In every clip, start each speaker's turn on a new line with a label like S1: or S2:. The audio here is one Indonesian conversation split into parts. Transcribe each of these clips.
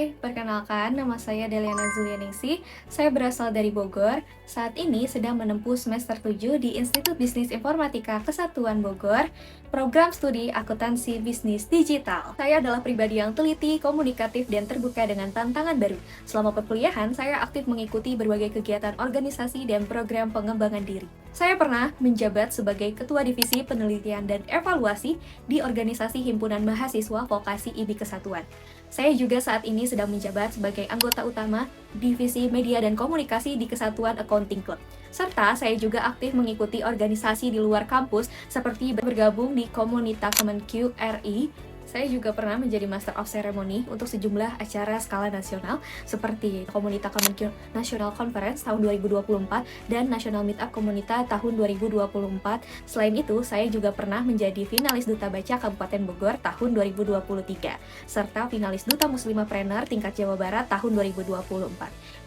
S1: Hai, perkenalkan nama saya Deliana Zulianingsih. Saya berasal dari Bogor. Saat ini sedang menempuh semester 7 di Institut Bisnis Informatika Kesatuan Bogor, program studi akuntansi bisnis digital. Saya adalah pribadi yang teliti, komunikatif, dan terbuka dengan tantangan baru. Selama perkuliahan, saya aktif mengikuti berbagai kegiatan organisasi dan program pengembangan diri. Saya pernah menjabat sebagai Ketua Divisi Penelitian dan Evaluasi di Organisasi Himpunan Mahasiswa Vokasi IBI Kesatuan. Saya juga saat ini sedang menjabat sebagai anggota utama Divisi Media dan Komunikasi di Kesatuan Accounting Club. Serta saya juga aktif mengikuti organisasi di luar kampus seperti bergabung di Komunitas Kemenq RI. Saya juga pernah menjadi Master of Ceremony untuk sejumlah acara skala nasional seperti Komunitas Kemenq National Conference tahun 2024 dan National Meetup Komunitas tahun 2024. Selain itu, saya juga pernah menjadi finalis Duta Baca Kabupaten Bogor tahun 2023 serta finalis Duta Muslimapreneur tingkat Jawa Barat tahun 2024.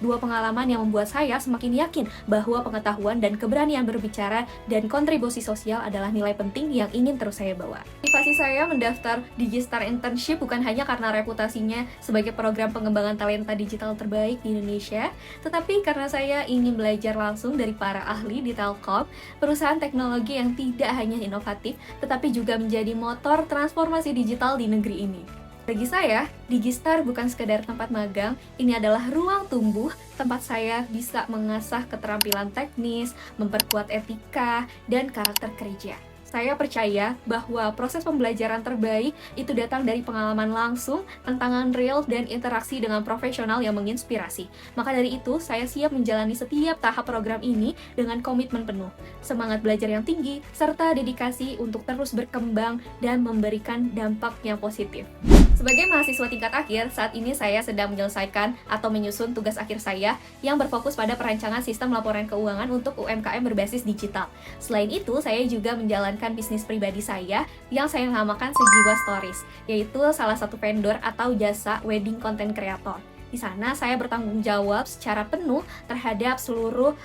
S1: Dua pengalaman yang membuat saya semakin yakin bahwa pengetahuan dan keberanian berbicara dan kontribusi sosial adalah nilai penting yang ingin terus saya bawa. Motivasi saya mendaftar Digistar Internship bukan hanya karena reputasinya sebagai program pengembangan talenta digital terbaik di Indonesia, tetapi karena saya ingin belajar langsung dari para ahli di Telkom, perusahaan teknologi yang tidak hanya inovatif, tetapi juga menjadi motor transformasi digital di negeri ini. Bagi saya, Digistar bukan sekedar tempat magang, ini adalah ruang tumbuh, tempat saya bisa mengasah keterampilan teknis, memperkuat etika, dan karakter kerja. Saya percaya bahwa proses pembelajaran terbaik itu datang dari pengalaman langsung, tantangan real, dan interaksi dengan profesional yang menginspirasi. Maka dari itu, saya siap menjalani setiap tahap program ini dengan komitmen penuh, semangat belajar yang tinggi, serta dedikasi untuk terus berkembang dan memberikan dampak yang positif. Sebagai mahasiswa tingkat akhir, saat ini saya sedang menyelesaikan atau menyusun tugas akhir saya yang berfokus pada perancangan sistem laporan keuangan untuk UMKM berbasis digital. Selain itu, saya juga menjalankan bisnis pribadi saya yang saya namakan Sejiwa Stories, yaitu salah satu vendor atau jasa wedding content creator. Di sana saya bertanggung jawab secara penuh terhadap seluruh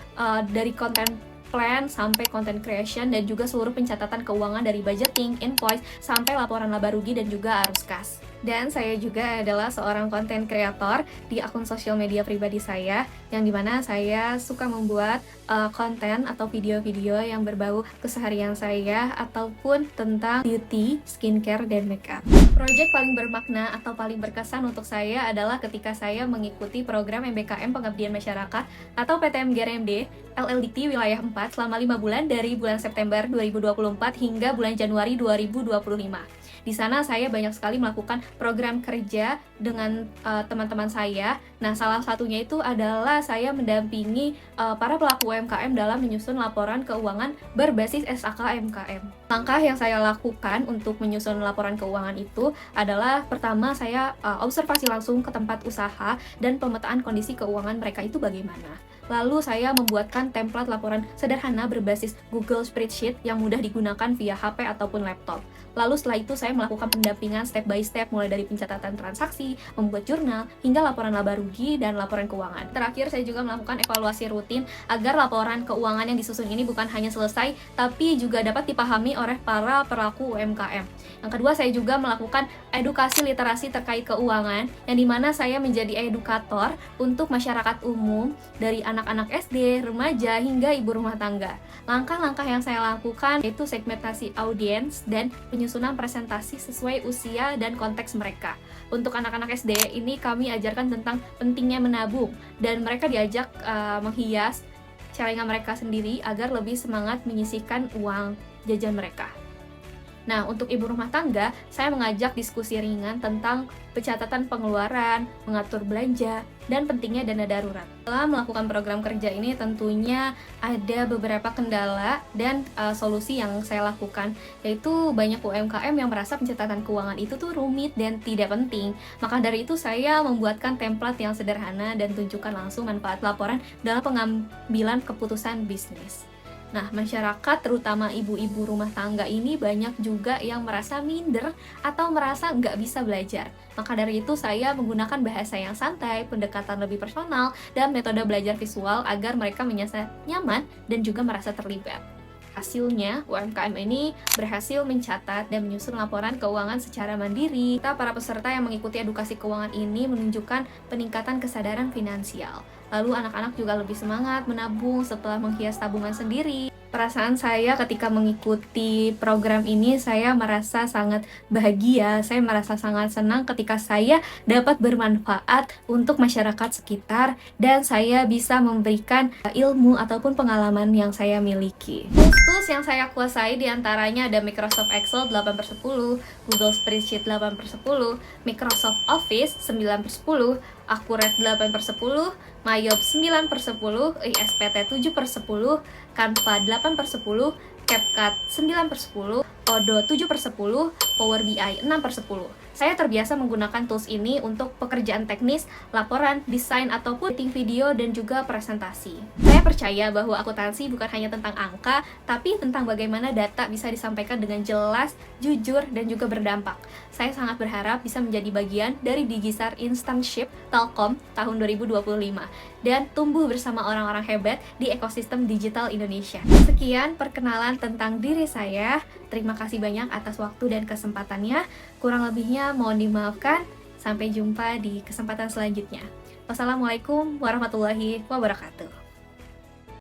S1: dari konten plan sampai content creation dan juga seluruh pencatatan keuangan dari budgeting, invoice, sampai laporan laba rugi dan juga arus kas. Dan saya juga adalah seorang content creator di akun sosial media pribadi saya, yang dimana saya suka membuat konten atau video-video yang berbau keseharian saya ataupun tentang beauty, skincare, dan makeup. Project paling bermakna atau paling berkesan untuk saya adalah ketika saya mengikuti program MBKM Pengabdian Masyarakat atau PTM GRMD LLDT Wilayah 4 selama 5 bulan dari bulan September 2024 hingga bulan Januari 2025. Di sana saya banyak sekali melakukan program kerja dengan teman-teman saya. Nah, salah satunya itu adalah saya mendampingi para pelaku UMKM dalam menyusun laporan keuangan berbasis SAK UMKM. Langkah yang saya lakukan untuk menyusun laporan keuangan itu adalah pertama saya observasi langsung ke tempat usaha dan pemetaan kondisi keuangan mereka itu bagaimana. Lalu saya membuatkan template laporan sederhana berbasis Google Spreadsheet yang mudah digunakan via HP ataupun laptop. Lalu setelah itu saya melakukan pendampingan step by step mulai dari pencatatan transaksi, membuat jurnal, hingga laporan laba rugi dan laporan keuangan. Terakhir saya juga melakukan evaluasi rutin agar laporan keuangan yang disusun ini bukan hanya selesai, tapi juga dapat dipahami oleh para pelaku UMKM. Yang kedua, saya juga melakukan edukasi literasi terkait keuangan, yang dimana saya menjadi edukator untuk masyarakat umum dari anak-anak SD, remaja, hingga ibu rumah tangga. Langkah-langkah yang saya lakukan yaitu segmentasi audiens dan penyusunan presentasi sesuai usia dan konteks mereka. Untuk anak-anak SD ini kami ajarkan tentang pentingnya menabung dan mereka diajak menghias celengan mereka sendiri agar lebih semangat menyisihkan uang jajan mereka. Nah, untuk ibu rumah tangga, saya mengajak diskusi ringan tentang pencatatan pengeluaran, mengatur belanja, dan pentingnya dana darurat. Dalam melakukan program kerja ini tentunya ada beberapa kendala dan solusi yang saya lakukan, yaitu banyak UMKM yang merasa pencatatan keuangan itu tuh rumit dan tidak penting. Maka dari itu saya membuatkan template yang sederhana dan tunjukkan langsung manfaat laporan dalam pengambilan keputusan bisnis. Nah, masyarakat terutama ibu-ibu rumah tangga ini banyak juga yang merasa minder atau merasa nggak bisa belajar. Maka dari itu saya menggunakan bahasa yang santai, pendekatan lebih personal, dan metode belajar visual agar mereka merasa nyaman dan juga merasa terlibat. Hasilnya, UMKM ini berhasil mencatat dan menyusun laporan keuangan secara mandiri. Kita para peserta yang mengikuti edukasi keuangan ini menunjukkan peningkatan kesadaran finansial. Lalu anak-anak juga lebih semangat menabung setelah menghias tabungan sendiri. Perasaan saya ketika mengikuti program ini, saya merasa sangat bahagia, saya merasa sangat senang ketika saya dapat bermanfaat untuk masyarakat sekitar dan saya bisa memberikan ilmu ataupun pengalaman yang saya miliki. Tools yang saya kuasai diantaranya ada Microsoft Excel 8/10, Google Spreadsheet 8/10, Microsoft Office 9/10, Accurate 8/10, Mayob 9/10, ISPT 7/10, Canva 8/10, CapCut 9/10, Todo 7/10, Power BI 6/10. Saya terbiasa menggunakan tools ini untuk pekerjaan teknis, laporan, desain, ataupun editing video dan juga presentasi. Saya percaya bahwa akuntansi bukan hanya tentang angka, tapi tentang bagaimana data bisa disampaikan dengan jelas, jujur, dan juga berdampak. Saya sangat berharap bisa menjadi bagian dari Digistar Internship Telkom tahun 2025 dan tumbuh bersama orang-orang hebat di ekosistem digital Indonesia. Sekian perkenalan tentang diri saya. Terima kasih banyak atas waktu dan kesempatannya. Kurang lebihnya mohon dimaafkan. Sampai jumpa di kesempatan selanjutnya. Wassalamualaikum warahmatullahi wabarakatuh.